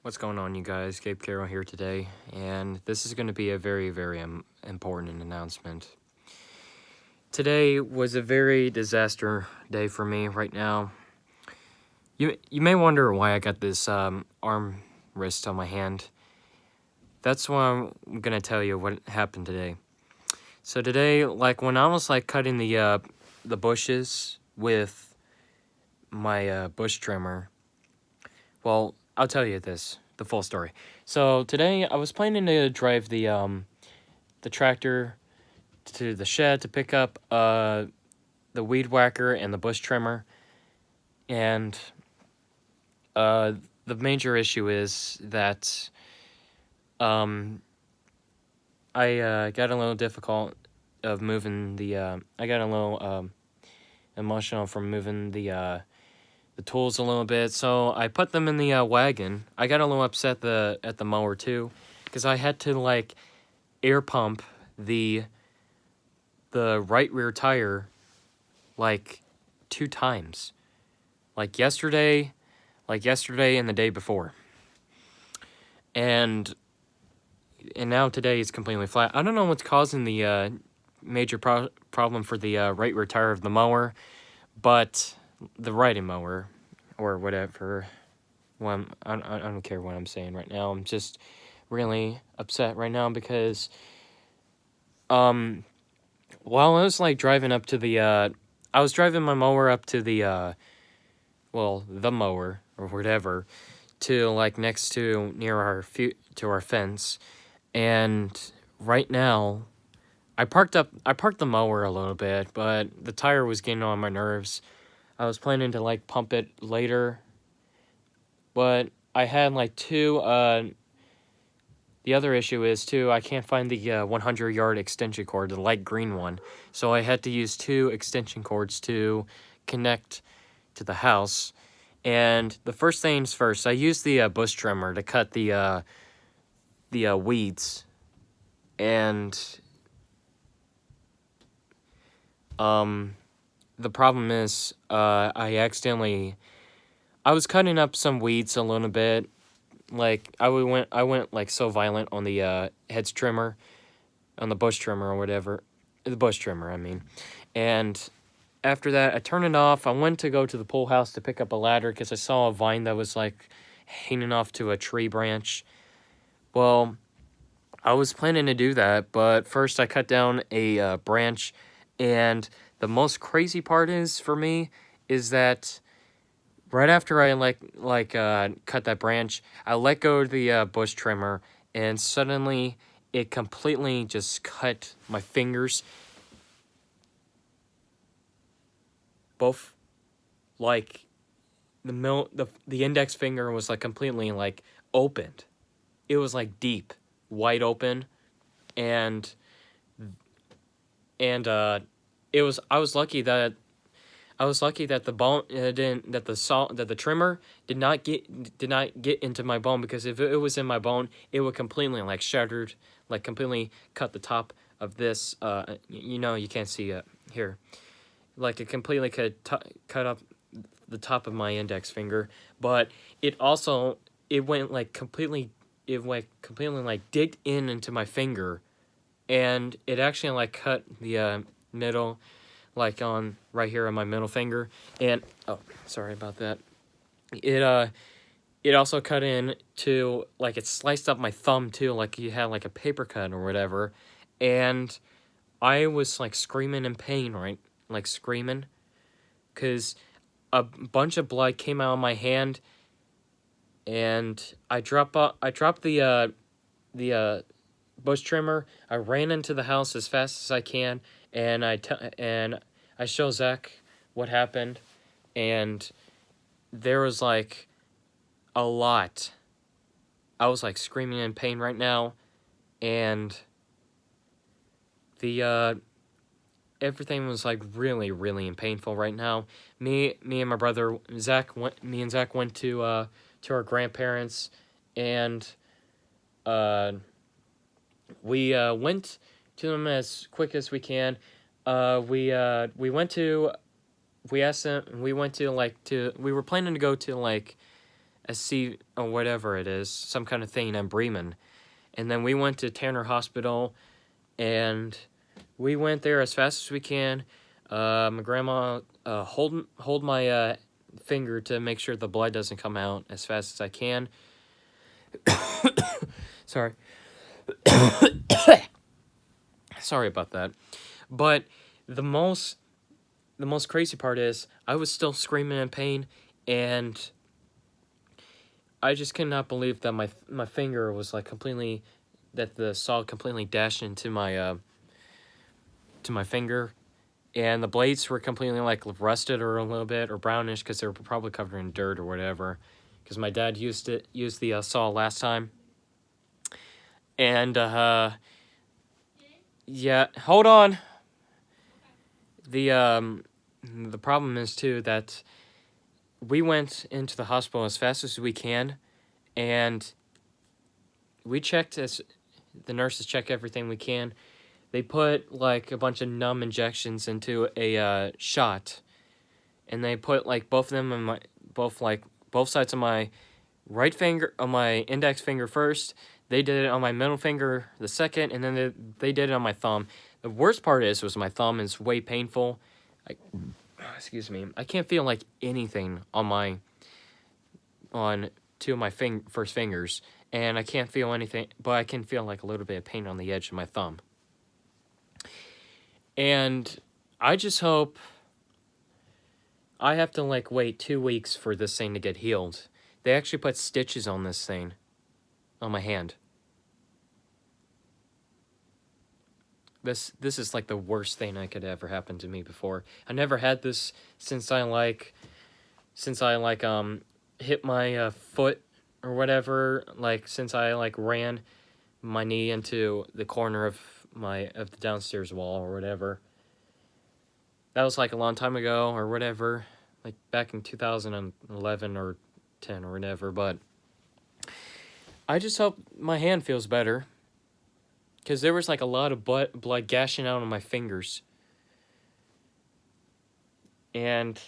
What's going on, you guys? Gabe Carroll here today, and this is going to be a very important announcement. Today was a very disaster day for me right now. You may wonder why I got this arm wrist on my hand. That's why I'm going to tell you what happened today. So today, when I was cutting the bushes with my bush trimmer, well, I'll tell you the full story. So today I was planning to drive the tractor to the shed to pick up the weed whacker and the bush trimmer, and the major issue is that I got a little difficult of moving the I got a little emotional from moving the tools a little bit, so I put them in the wagon. I got a little upset at the mower too, because I had to air pump the right rear tire 2 times, yesterday and the day before, and now today is completely flat. I don't know what's causing the major problem for the right rear tire of the mower, but the riding mower, or whatever. Well, I don't care what I'm saying right now. I'm just really upset right now because while I was driving up to the I was driving my mower up to the the mower or whatever, to next to near our fence, and right now I parked the mower a little bit, but the tire was getting on my nerves. I was planning to pump it later, but I had two the other issue is too, I can't find the 100-yard extension cord, the light green one, so I had to use 2 extension cords to connect to the house. And the first things first, I used the bush trimmer to cut the weeds, and the problem is I was cutting up some weeds a little bit. I went so violent on the hedge trimmer, on the bush trimmer or whatever, the bush trimmer I mean, and after that I turned it off. I went to go to the pool house to pick up a ladder because I saw a vine that was hanging off to a tree branch. Well, I was planning to do that, but first I cut down a branch, and the most crazy part is for me is that right after I cut that branch, I let go of the bush trimmer, and suddenly it completely just cut my fingers. Both, the index finger was completely opened. It was deep, wide open, and it was I was lucky that the bone didn't that the trimmer did not get into my bone, because if it was in my bone, it would completely shattered, completely cut the top of this. You can't see it here. It completely cut up the top of my index finger, but it also completely digged into my finger, and it actually cut the middle, on right here on my middle finger, and oh, sorry about that. It also cut in to it sliced up my thumb too, you had a paper cut or whatever, and I was screaming in pain, right? Screaming, because a bunch of blood came out of my hand, and I dropped the bush trimmer. I ran into the house as fast as I can, and I show Zach what happened, and there was a lot. I was screaming in pain right now, and the everything was really painful right now. Me and my brother Zach went to our grandparents, and we went to them as quick as we can. We went to we were planning to go to SC or whatever it is, some kind of thing in Bremen. And then we went to Tanner Hospital, and we went there as fast as we can. My grandma hold my finger to make sure the blood doesn't come out as fast as I can. Sorry. Sorry about that. But the most crazy part is I was still screaming in pain, and I just could not believe that my finger was like completely, that the saw completely dashed into my to my finger, and the blades were completely like rusted or a little bit or brownish because they were probably covered in dirt or whatever. Because my dad used the saw last time, and yeah, hold on. The problem is too that we went into the hospital as fast as we can, and we checked, as the nurses check everything we can. They put like a bunch of numb injections into a shot, and they put like both of them in my both sides of my right finger, on my index finger first. They did it on my middle finger the second, and then they did it on my thumb. The worst part was my thumb is way painful. Excuse me. I can't feel like anything on two of my first fingers, and I can't feel anything, but I can feel like a little bit of pain on the edge of my thumb. And I just hope I have to like wait 2 weeks for this thing to get healed. They actually put stitches on this thing on my hand. This is like the worst thing that could ever happen to me before. I never had this since I hit my foot or whatever, like since I like ran my knee into the corner of the downstairs wall or whatever. That was like a long time ago or whatever, like back in 2011 or 10 or whatever, but I just hope my hand feels better, because there was like a lot of blood gashing out on my fingers. And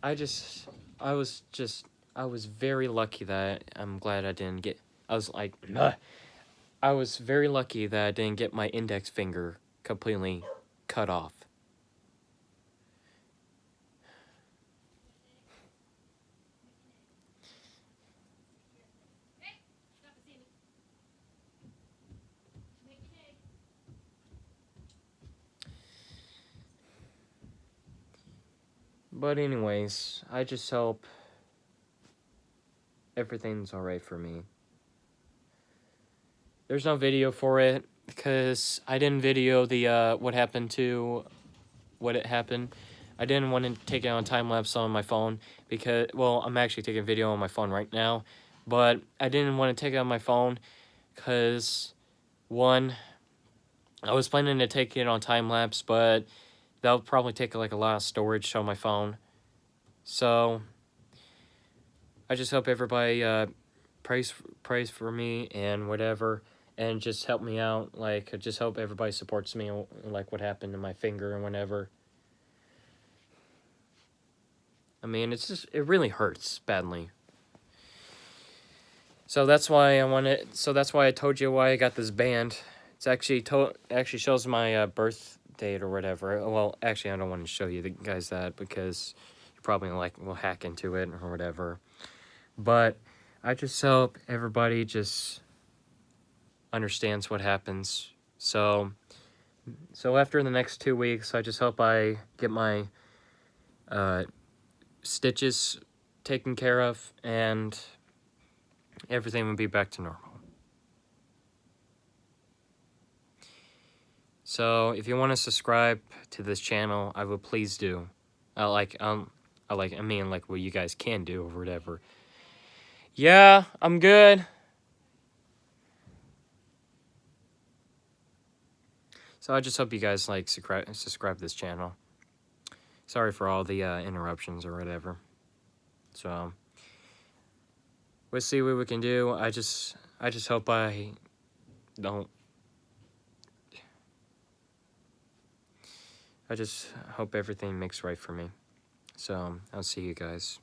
I was very lucky that I'm glad I didn't get, I was like, ugh. I was very lucky that I didn't get my index finger completely cut off. But anyways, I just hope everything's alright for me. There's no video for it because I didn't video the what happened. I didn't want to take it on time lapse on my phone because, well, I'm actually taking a video on my phone right now, but I didn't want to take it on my phone because, one, I was planning to take it on time lapse, but that would probably take like a lot of storage on my phone. So I just hope everybody prays for me and whatever, and just help me out. Like, I just hope everybody supports me, like what happened to my finger and whatever. I mean, it really hurts badly. So that's why I told you why I got this band. It's actually shows my birth date or whatever. Well, actually, I don't want to show you guys that because you probably will hack into it or whatever. But I just hope everybody just understands what happens. So after the next 2 weeks, I just hope I get my stitches taken care of and everything will be back to normal. So if you want to subscribe to this channel, I would please do. What you guys can do or whatever. Yeah, I'm good. So I just hope you guys subscribe to this channel. Sorry for all the interruptions or whatever. So we'll see what we can do. I just hope I don't. I just hope everything makes right for me. So I'll see you guys.